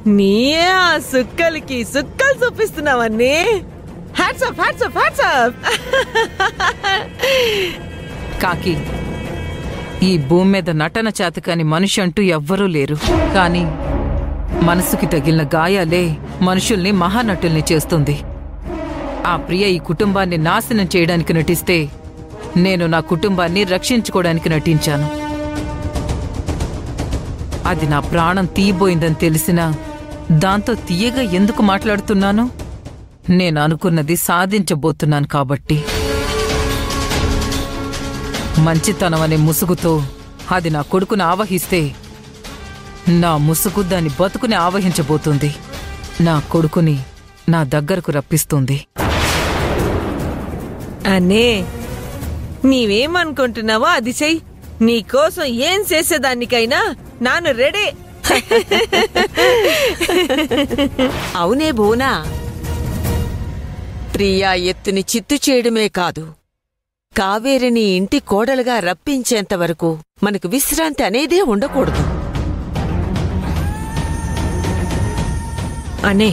నీయే ఆ సుక్కలకి సుక్కలు చూపిస్తున్నావన్నీ. Hats off hats off hats off. కాకి, ఈ భూమి మీద నటన చేతకాని మనిషి అంటూ ఎవ్వరూ లేరు. కానీ మనసుకి తగిలిన గాయాలే మనుషుల్ని మహానటుల్ని చేస్తుంది. ఆ ప్రియ ఈ కుటుంబాన్ని నాశనం చేయడానికి నటిస్తే నేను నా కుటుంబాన్ని రక్షించుకోవడానికి నటించాను. అది నా ప్రాణం తీయబోయిందని తెలిసినా దాంతో తీయగా ఎందుకు మాట్లాడుతున్నాను? నేను అనుకున్నది సాధించబోతున్నాను కాబట్టి. మంచితనం అనే ముసుగుతో అది నా కొడుకుని ఆవహిస్తే నా ముసుగు దాని బతుకుని ఆవహించబోతుంది. నా కొడుకుని నా దగ్గరకు రప్పిస్తుంది. అనే, నీవేమనుకుంటున్నావో అది చెయ్యి. నీకోసం ఏం చేసేదానికైనా నాను రెడీ. అవునే బోనా, ప్రియా ఎత్తుని చిత్తు చేయడమే కాదు, కావేరిని ఇంటి కోడలుగా రప్పించేంతవరకు మనకు విశ్రాంతి అనేదే ఉండకూడదు. అనే,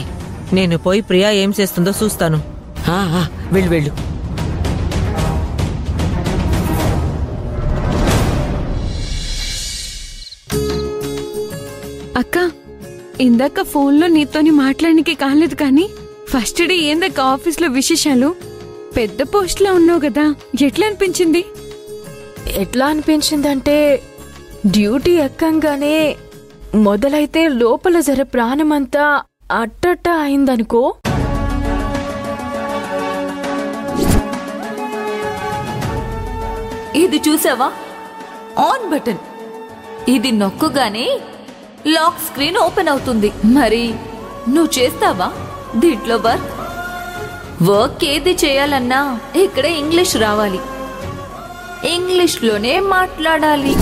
నేను పోయి ప్రియా ఏం చేస్తుందో చూస్తాను. వెళ్ళు వెళ్ళు. అక్క, ఇందాక ఫోన్లో నీతోని మాట్లాడడానికి కాలేదు, కానీ ఫస్ట్ డే ఏందక్క ఆఫీస్లో విశేషాలు? పెద్ద పోస్ట్లో ఉన్నావు కదా, ఎట్లా అనిపించింది? ఎట్లా అనిపించిందంటే, డ్యూటీ ఎక్కంగానే మొదలైతే లోపల జర ప్రాణమంతా అట్టట్ట అయిందనుకో. ఇది చూసావా? On button. ఇది నొక్కగానే లాక్ స్క్రీన్ ఓపెన్ అవుతుంది. మరి నువ్వు చేస్తావా దీంట్లో వర్క్ ఏది చేయాలన్నా ఇక్కడ ఇంగ్లీష్ రావాలి, ఇంగ్లీష్లోనే మాట్లాడాలి.